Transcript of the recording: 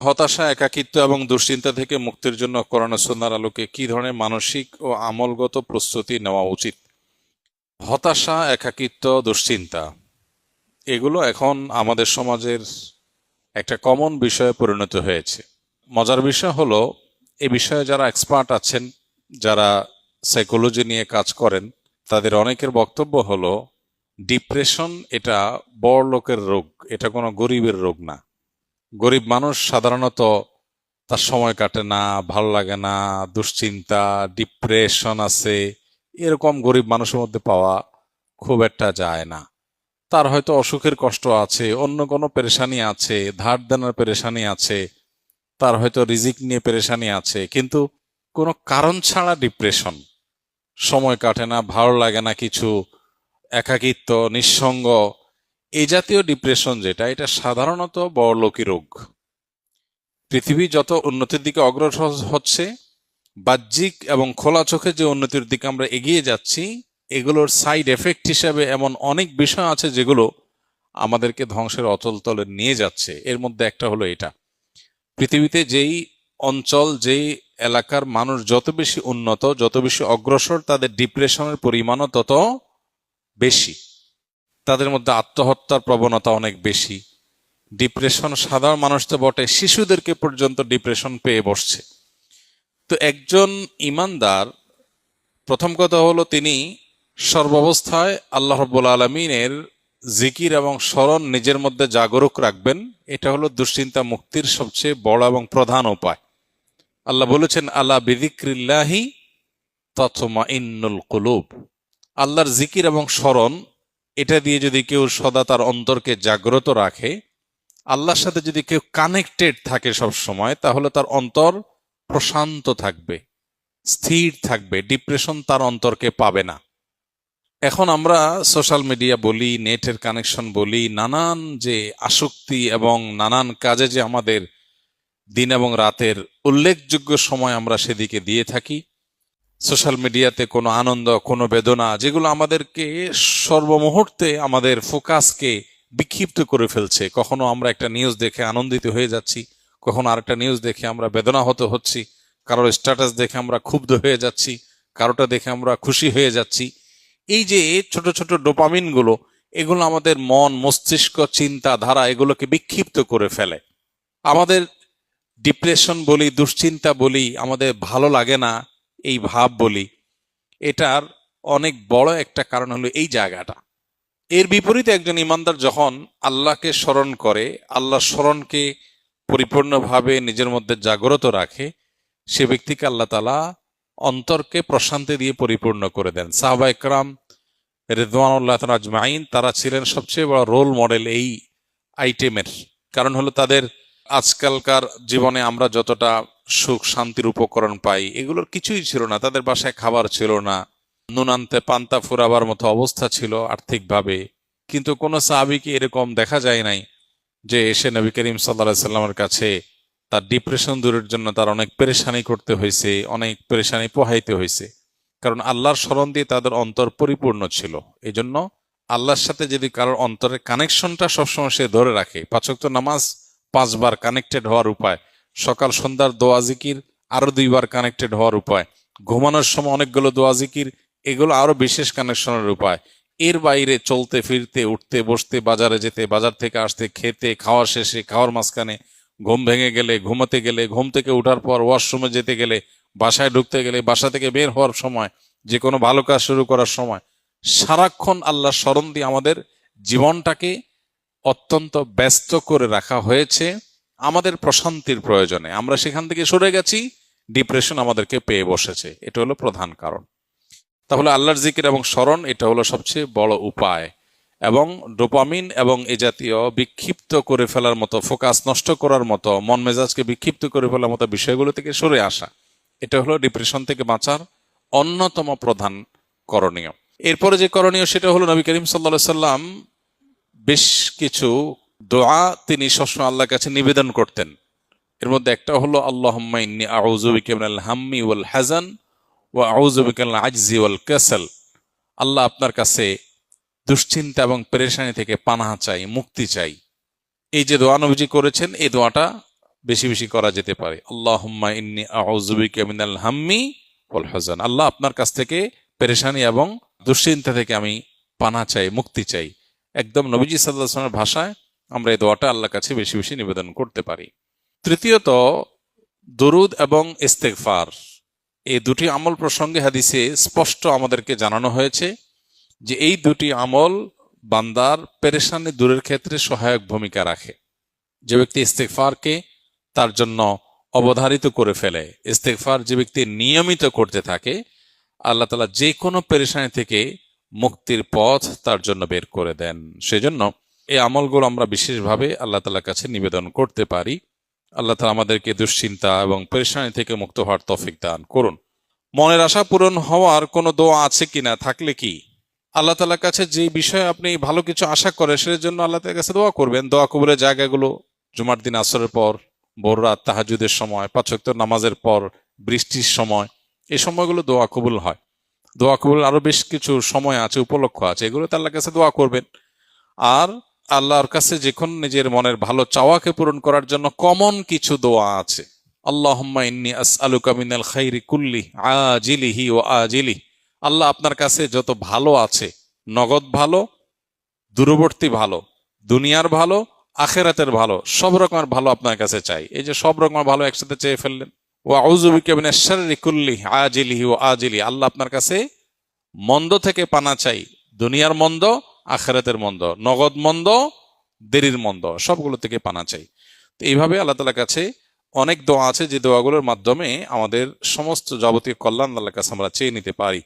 হতাশা, একাকিত্ব এবং দুশ্চিন্তা থেকে মুক্তির জন্য কোরআন ও সুন্নাহর আলোকে কি ধরনের মানসিক ও আমলগত প্রস্তুতি নেওয়া উচিত? হতাশা, একাকিত্ব, দুশ্চিন্তা এগুলো এখন আমাদের সমাজের একটা কমন বিষয়ে পরিণত হয়েছে। মজার বিষয় হলো, এ বিষয়ে যারা এক্সপার্ট আছেন, যারা সাইকোলজি নিয়ে কাজ করেন, তাদের অনেকের বক্তব্য হলো ডিপ্রেশন এটা বড় লোকের রোগ, এটা কোনো গরিবের রোগ না। গরিব মানুষ সাধারণত তার সময় কাটে না, ভালো লাগে না, দুশ্চিন্তা, ডিপ্রেশন আছে, এরকম গরিব মানুষের মধ্যে পাওয়া খুব একটা যায় না। তার হয়তো অসুখের কষ্ট আছে, অন্য কোনো পেরেশানি আছে, ধার দেনার পেরেশানি আছে, তার হয়তো রিজিক নিয়ে পেরেশানি আছে, কিন্তু কোনো কারণ ছাড়া ডিপ্রেশন, সময় কাটে না, ভালো লাগে না কিছু, একাকিত্ব, নিঃসঙ্গ, এই জাতীয় ডিপ্রেশন যেটা, এটা সাধারণত বড়লোকি রোগ। পৃথিবী যত উন্নতির দিকে অগ্রসর হচ্ছে, বাহ্যিক এবং খোলা চোখে যে উন্নতির দিকে আমরা এগিয়ে যাচ্ছি, এগুলোর সাইড এফেক্ট হিসেবে এমন অনেক বিষয় আছে যেগুলো আমাদেরকে ধ্বংসের অতল তলে নিয়ে যাচ্ছে। এর মধ্যে একটা হলো এটা, পৃথিবীতে যেই অঞ্চল, যেই এলাকার মানুষ যত বেশি উন্নত, যত বেশি অগ্রসর, তাদের ডিপ্রেশনের পরিমাণও তত বেশি, তাদের মধ্যে আত্মহত্যার প্রবণতা অনেক বেশি। ডিপ্রেশন সাধারণ মানুষ তো বটে, শিশুদেরকে পর্যন্ত ডিপ্রেশন পেয়ে বসছে। তো একজন ইমানদার, প্রথম কথা হলো তিনি সর্বাবস্থায় আল্লাহ রাব্বুল আলামিনের জিকির এবং স্মরণ নিজের মধ্যে জাগরুক রাখবেন। এটা হলো দুশ্চিন্তা মুক্তির সবচেয়ে বড় এবং প্রধান উপায়। আল্লাহ বলেছেন, আলা বিযিক্রিল্লাহি তাতমাইন্নুল কুলুব। আল্লাহর জিকির এবং স্মরণ, এটা দিয়ে যদি কেউ সদা তার অন্তরকে জাগ্রত রাখে, আল্লাহর সাথে যদি কেউ কানেক্টেড থাকে সব সময়, তাহলে তার অন্তর প্রশান্ত থাকবে, স্থির থাকবে, ডিপ্রেশন তার অন্তরকে পাবে না। এখন আমরা সোশ্যাল মিডিয়া বলি, নেটের কানেকশন বলি, নানান যে আসক্তি এবং নানান কাজে যে আমাদের দিন এবং রাতের উল্লেখযোগ্য সময় আমরা সেদিকে দিয়ে থাকি, সোশ্যাল মিডিয়াতে কোনো আনন্দ, কোনো বেদনা, যেগুলো আমাদেরকে সর্বমুহূর্তে আমাদের ফোকাসকে বিক্ষিপ্ত করে ফেলছে। কখনো আমরা একটা নিউজ দেখে আনন্দিত হয়ে যাচ্ছি, কখনো আরেকটা নিউজ দেখে আমরা বেদনাহত হচ্ছি, কারোর স্ট্যাটাস দেখে আমরা ক্ষুব্ধ হয়ে যাচ্ছি, কারোটা দেখে আমরা খুশি হয়ে যাচ্ছি। এই যে ছোট ছোট ডোপামিনগুলো, এগুলো আমাদের মন, মস্তিষ্ক, চিন্তা ধারা এগুলোকে বিক্ষিপ্ত করে ফেলে। আমাদের ডিপ্রেশন বলি, দুশ্চিন্তা বলি, আমাদের ভালো লাগে না এই ভাব বলি, এটার অনেক বড় একটা কারণ হলো এই জায়গাটা। এর বিপরীতে একজন ইমানদার যখন আল্লাহকে স্মরণ করে, আল্লাহ স্মরণকে পরিপূর্ণভাবে নিজের মধ্যে জাগ্রত রাখে, সে ব্যক্তিকে আল্লাহ তাআলা অন্তরকে প্রশান্তি দিয়ে পরিপূর্ণ করে দেন। সাহাবা ইকরাম রিদওয়ানুল্লাহ তাআলা আজমাইন, তারা ছিলেন সবচেয়ে বড় রোল মডেল এই আইটেমের। কারণ হলো তাদের আজকালকার জীবনে আমরা যতটা সুখ শান্তির উপকরণ পাই, এগুলোর কিছুই ছিল না। তাদের বাসায় খাবার ছিল না, নুন আনতে পান্তা ফুরাবার মতো অবস্থা ছিল আর্থিকভাবে। কিন্তু কোনো সাহাবীকে এরকম দেখা যায় নাই যে এসে নবী করিম সাল্লাল্লাহু আলাইহি সাল্লামের কাছে তার ডিপ্রেশন দূরের জন্য তার অনেক পেরেশানি করতে হয়েছে, অনেক পেরেশানি পোহাইতে হয়েছে। কারণ আল্লাহর স্মরণ দিয়ে তাদের অন্তর পরিপূর্ণ ছিল। এই জন্য আল্লাহর সাথে যদি কারোর অন্তরের কানেকশনটা সবসময় সে ধরে রাখে, 5 ওয়াক্ত নামাজ 5 বার কানেক্টেড হওয়ার উপায়, সকাল সন্ধ্যার দোয়া জিকির আরো 2 বার কানেক্টেড হওয়ার উপায়, ঘুমানোর সময় অনেকগুলো দোয়া জিকির, এগুলো আরো বিশেষ কানেকশনের উপায়। এর বাইরে চলতে ফিরতে, উঠতে বসতে, বাজারে যেতে, বাজার থেকে আসতে, খেতে, খাওয়ার শেষে, খাওয়ার মাঝখানে, ঘুম ভেঙে গেলে, ঘুমাতে গেলে, ঘুম থেকে ওঠার পর, ওয়াশরুমে যেতে গেলে, বাসায় ঢুকতে গেলে, বাসা থেকে বের হওয়ার সময়, যে কোনো ভালো কাজ শুরু করার সময়, সারাক্ষণ আল্লাহ স্মরণ দিয়ে আমাদের জীবনটাকে অত্যন্ত ব্যস্ত করে রাখা হয়েছে আমাদের প্রশান্তির প্রয়োজনে। আমরা সেখান থেকে সরে গেছি, ডিপ্রেশন আমাদেরকে পেয়ে বসেছে। এটা হলো প্রধান কারণ। তাহলে আল্লাহর জিকির এবং স্মরণ, এটা হলো সবচেয়ে বড় উপায়। এবং ডোপামিন এবং এ জাতীয় বিক্ষিপ্ত করে ফেলার মতো, ফোকাস নষ্ট করার মতো, মন মেজাজকে বিক্ষিপ্ত করে ফেলার মতো বিষয়গুলো থেকে সরে আসা, এটা হলো ডিপ্রেশন থেকে বাঁচার অন্যতম প্রধান করণীয়। এরপরে যে করণীয়, সেটা হলো নবী করিম সাল্লাল্লাহু আলাইহি সাল্লাম বেশ কিছু দোয়া তিনি সবসময় আল্লাহর কাছে নিবেদন করতেন। এর মধ্যে একটা হলো, আল্লাহুম্মা ইন্নী আউযু বিকা মিনাল হাম্মি ওয়াল হাযান ওয়া আউযু বিকা মিনাল আজজি ওয়াল কাসাল। আল্লাহ, আপনার কাছে দুশ্চিন্তা এবং পেরেশানি থেকে পানাহ চাই, মুক্তি চাই। এই যে দোয়া নবীজি করেছেন, এই দোয়াটা বেশি বেশি করা যেতে পারে। আল্লাহুম্মা ইন্নী আউযু বিকা মিনাল হাম্মি ওয়াল হুযান। আল্লাহ, আপনার কাছ থেকে পেরেশানি এবং দুশ্চিন্তা থেকে আমি পানা চাই, মুক্তি চাই। একদম নবীজি সাল্লাল্লাহু আলাইহি ওয়াসাল্লামের ভাষায় আমরা এই দোয়াটা আল্লাহর কাছে বেশি বেশি নিবেদন করতে পারি। তৃতীয়ত, দরুদ এবং ইস্তেগফার, এই দুটি আমল প্রসঙ্গে হাদিসে স্পষ্ট আমাদেরকে জানানো হয়েছে যে এই দুটি আমল বান্দার পেরেশানি দূরের ক্ষেত্রে সহায়ক ভূমিকা রাখে। যে ব্যক্তি ইস্তেগফারকে তার জন্য অবধারিত করে ফেলে, ইস্তেগফার যে ব্যক্তি নিয়মিত করতে থাকে, আল্লাহ তাআলা যে কোনো পেরেশানি থেকে মুক্তির পথ তার জন্য বের করে দেন। সেজন্য এই আমলগুলো আমরা বিশেষভাবে আল্লাহ তাআলার কাছে নিবেদন করতে পারি। আল্লাহ তাআলা আমাদেরকে দুশ্চিন্তা এবং পেরেশানি থেকে মুক্ত হওয়ার তৌফিক দান করুন। মনের আশা পূরণ হওয়ার কোনো দোয়া আছে কিনা, থাকলে কি আল্লাহ তাআলার কাছে যে বিষয়ে আপনি ভালো কিছু আশা করেন সেটার জন্য আল্লাহ তাআলার কাছে দোয়া করবেন। দোয়া কবুলের জায়গাগুলো জুমার দিন আসরের পর, ভোর রাত তাহাজ্জুদের সময়, 5 ওয়াক্ত নামাজের পর, বৃষ্টির সময়, এই সময়গুলো দোয়া কবুল হয়। দোয়া কবুল আরো বেশ কিছু সময় আছে, উপলক্ষ আছে, এগুলো তো আল্লাহর কাছে দোয়া করবেন। আর আল্লাহর কাছে যখন নিজের মনের ভালো চাওয়াকে পূরণ করার জন্য কমন কিছু দোয়া আছে। আল্লাহুম্মা ইন্নী আসআলুকা মিনাল খাইরি কুল্লি আজিলিহি ওয়া আজিলিহি। আল্লাহ, আপনার কাছে যত ভালো আছে, নগদ ভালো, দূরবর্তী ভালো, দুনিয়ার ভালো, আখেরাতের ভালো, সব রকমের ভালো আপনার কাছে চাই। এই যে সব রকমের ভালো একসাথে চেয়ে ফেললেন। ওয়া আউযু বিকা মিনাশ শাররি কুল্লি আজিলিহি ওয়া আজিলিহি। আল্লাহ, আপনার কাছে মন্দ থেকে পানা চাই, দুনিয়ার মন্দ, আখেরাতের মন্দ, নগদ মন্দ, দেরির মন্দ, সবগুলো থেকে পানা চাই। তো এইভাবে আল্লাহ তাআলার কাছে অনেক দোয়া আছে যে দোয়াগুলোর মাধ্যমে আমাদের সমস্ত যাবতীয় কল্যাণ আল্লাহর কাছে আমরা চেয়ে নিতে পারি।